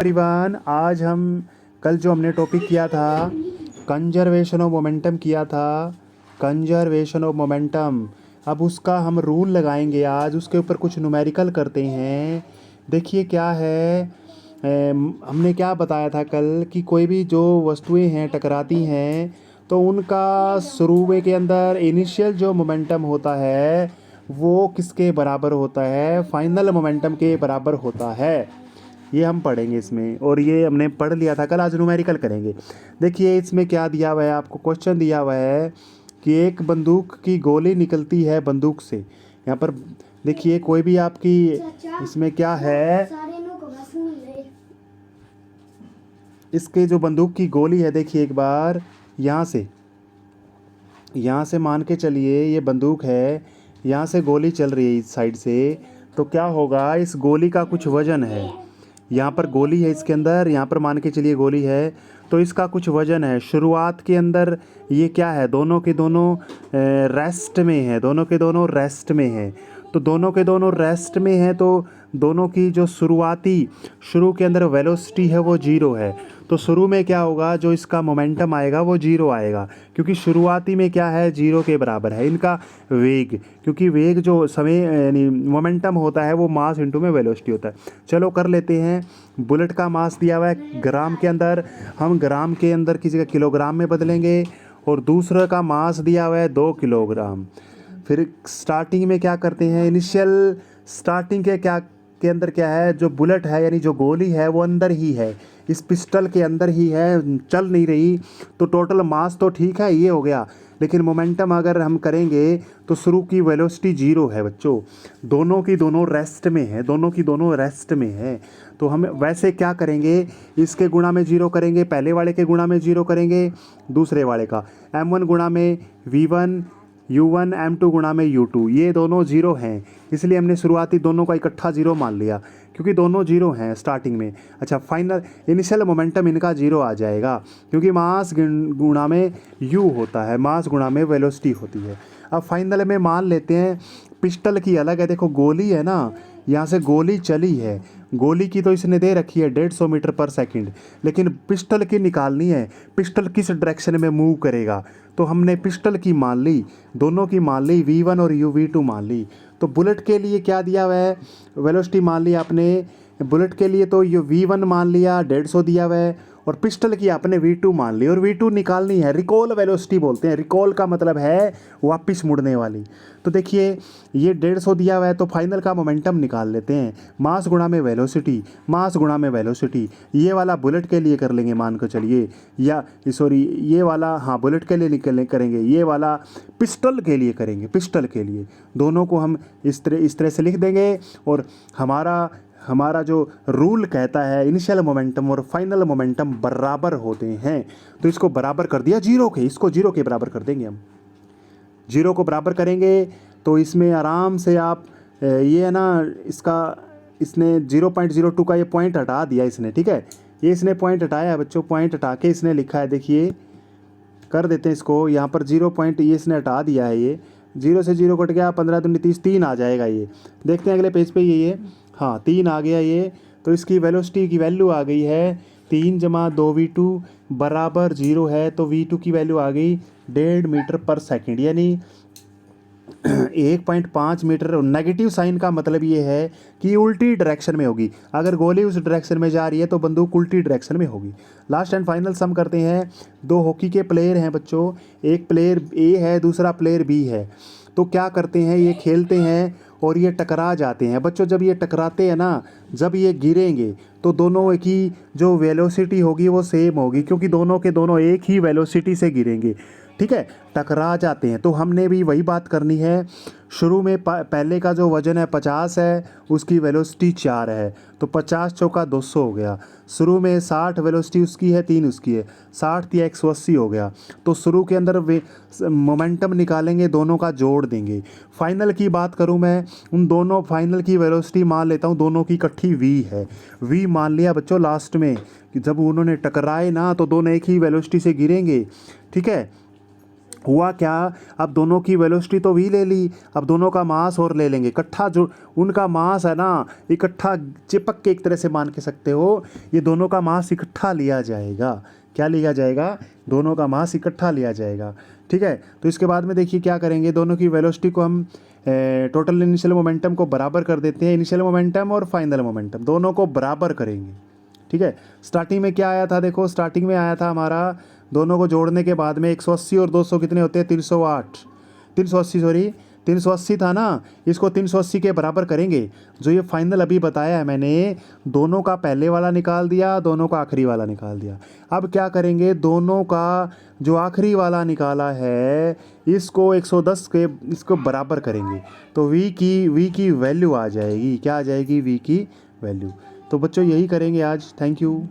Everyone, आज हम कल जो हमने टॉपिक किया था कंजर्वेशन ऑफ मोमेंटम किया था। कंजर्वेशन ऑफ मोमेंटम, अब उसका हम रूल लगाएंगे। आज उसके ऊपर कुछ न्यूमेरिकल करते हैं। देखिए क्या है, हमने क्या बताया था कल कि कोई भी जो वस्तुएं हैं टकराती हैं तो उनका शुरू में के अंदर इनिशियल जो मोमेंटम होता है वो किसके बराबर होता है? फाइनल मोमेंटम के बराबर होता है। ये हम पढ़ेंगे इसमें, और ये हमने पढ़ लिया था कल। आज न्यूमेरिकल करेंगे। देखिए इसमें क्या दिया हुआ है, आपको क्वेश्चन दिया हुआ है कि एक बंदूक की गोली निकलती है बंदूक से। यहाँ पर देखिए कोई भी आपकी इसमें क्या है, इसके जो बंदूक की गोली है, देखिए एक बार यहाँ से मान के चलिए ये बंदूक है, यहाँ से गोली चल रही है इस साइड से। तो क्या होगा, इस गोली का कुछ वजन है। यहाँ पर गोली है इसके अंदर, यहाँ पर मान के चलिए गोली है, तो इसका कुछ वजन है। शुरुआत के अंदर ये क्या है, दोनों के दोनों रेस्ट में है, दोनों के दोनों रेस्ट में है। तो दोनों के दोनों रेस्ट में है, तो दोनों की जो शुरू के अंदर वेलोसिटी है वो जीरो है। तो शुरू में क्या होगा, जो इसका मोमेंटम आएगा वो जीरो आएगा, क्योंकि शुरुआती में क्या है, जीरो के बराबर है इनका वेग। क्योंकि वेग जो समय यानी मोमेंटम होता है वो मास इंटू में वेलोसिटी होता है। चलो कर लेते हैं। बुलेट का मास दिया हुआ है ग्राम के अंदर, हम ग्राम के अंदर की जगह किलोग्राम में बदलेंगे। और दूसरे का मास दिया हुआ है 2 किलोग्राम। फिर स्टार्टिंग में क्या करते हैं, इनिशियल स्टार्टिंग के अंदर क्या है, जो बुलेट है यानी जो गोली है वो अंदर ही है, इस पिस्टल के अंदर ही है, चल नहीं रही। तो टोटल मास तो ठीक है, ये हो गया। लेकिन मोमेंटम अगर हम करेंगे तो शुरू की वेलोसिटी जीरो है बच्चों। दोनों की दोनों रेस्ट में है, दोनों की दोनों रेस्ट में है। तो हम वैसे क्या करेंगे, इसके गुणा में जीरो करेंगे, पहले वाले के गुणा में जीरो करेंगे, दूसरे वाले का m1 गुणा में v1, u1 m2 गुणा में u2, ये दोनों जीरो हैं। इसलिए हमने शुरुआती दोनों का इकट्ठा जीरो मान लिया, क्योंकि दोनों जीरो हैं स्टार्टिंग में। अच्छा, फाइनल इनिशियल मोमेंटम इनका जीरो आ जाएगा, क्योंकि मास गुणा में u होता है, मास गुणा में वेलोसिटी होती है। अब फाइनल में मान लेते हैं पिस्टल की अलग है। देखो गोली है ना, यहाँ से गोली चली है, गोली की तो इसने दे रखी है 150 मीटर पर सेकंड, लेकिन पिस्टल की निकालनी है, पिस्टल किस डायरेक्शन में मूव करेगा। तो हमने पिस्टल की मान ली, दोनों की मान ली, v1 और v2 मान ली। तो बुलेट के लिए क्या दिया हुआ है, वेलोसिटी मान ली आपने। बुलेट के लिए तो ये v1 मान लिया, 150 दिया हुआ है, और पिस्टल की आपने v2 मान ली, और v2 निकालनी है। रिकॉल वेलोसिटी बोलते हैं, रिकॉल का मतलब है वापस मुड़ने वाली। तो देखिए ये 150 दिया हुआ है, तो फाइनल का मोमेंटम निकाल लेते हैं, मास गुणा में वेलोसिटी, मास गुणा में वेलोसिटी। ये वाला बुलेट के लिए कर लेंगे मान को चलिए, या सॉरी ये वाला, हाँ बुलेट के लिए करेंगे, ये वाला पिस्टल के लिए करेंगे, पिस्टल के लिए। दोनों को हम इस तरह से लिख देंगे। और हमारा जो रूल कहता है इनिशियल मोमेंटम और फाइनल मोमेंटम बराबर होते हैं, तो इसको बराबर कर दिया जीरो के, इसको जीरो के बराबर कर देंगे हम। जीरो को बराबर करेंगे तो इसमें आराम से आप ये है ना, इसने 0.02 का ये पॉइंट हटा दिया इसने, ठीक है, ये इसने पॉइंट हटाया है बच्चों, पॉइंट हटा के इसने लिखा है, देखिए कर देते हैं इसको। यहाँ पर 0 पॉइंट ये इसने हटा दिया है, ये 0 से 0 कट गया, 15 दूनी 30, 3 आ जाएगा। ये देखते हैं अगले पेज पे, ये हाँ 3 आ गया ये। तो इसकी वेलोसिटी की वैल्यू आ गई है 3 जमा 2v2 बराबर 0 है। तो v2 की वैल्यू आ गई 1.5 मीटर पर सेकंड, यानी 1.5 मीटर। नेगेटिव साइन का मतलब ये है कि उल्टी डायरेक्शन में होगी। अगर गोली उस डायरेक्शन में जा रही है तो बंदूक उल्टी डायरेक्शन में होगी। लास्ट एंड फाइनल सम करते हैं। 2 हॉकी के प्लेयर हैं बच्चों, एक प्लेयर ए है, दूसरा प्लेयर बी है। तो क्या करते हैं, ये खेलते हैं और ये टकरा जाते हैं बच्चों। जब ये टकराते हैं ना, जब ये गिरेंगे तो दोनों की जो वेलोसिटी होगी वो सेम होगी, क्योंकि दोनों के दोनों एक ही वेलोसिटी से गिरेंगे, ठीक है, टकरा जाते हैं। तो हमने भी वही बात करनी है। शुरू में पहले का जो वजन है 50 है, उसकी वेलोसिटी 4 है, तो 50 चौका 200 हो गया। शुरू में 60 वेलोसिटी उसकी है, 3 उसकी है, 60 या 180 हो गया। तो शुरू के अंदर मोमेंटम निकालेंगे, दोनों का जोड़ देंगे। फाइनल की बात करूं मैं, उन दोनों फाइनल की वेलोसिटी मान लेता हूं, दोनों की इकट्ठी v है। v मान लिया बच्चों लास्ट में कि जब उन्होंने टकराए ना तो दोनों एक ही वेलोसिटी से गिरेंगे, ठीक है। हुआ क्या, अब दोनों की वेलोसिटी तो v ले ली, अब दोनों का मास और ले लेंगे इकट्ठा, जो उनका मास है ना इकट्ठा चिपक के एक तरह से मान के सकते हो, ये दोनों का मास इकट्ठा लिया जाएगा। क्या लिया जाएगा, दोनों का मास इकट्ठा लिया जाएगा। ठीक है, तो इसके बाद में देखिए क्या करेंगे, दोनों की वेलोसिटी को हम टोटल इनिशियल मोमेंटम को बराबर कर देते हैं। इनिशियल मोमेंटम और फाइनल मोमेंटम दोनों को बराबर करेंगे। ठीक है, स्टार्टिंग में क्या आया था, देखो स्टार्टिंग में आया था हमारा, दोनों को जोड़ने के बाद में 180 और 200 कितने होते हैं, 308, 380 सॉरी 380 था ना, इसको 380 के बराबर करेंगे। जो ये फाइनल अभी बताया है मैंने, दोनों का पहले वाला निकाल दिया, दोनों का आखिरी वाला निकाल दिया। अब क्या करेंगे, दोनों का जो आखिरी वाला निकाला है इसको 110 के इसको बराबर करेंगे, तो v की वैल्यू आ जाएगी। क्या आ जाएगी, v की वैल्यू। तो बच्चों यही करेंगे आज। Thank you.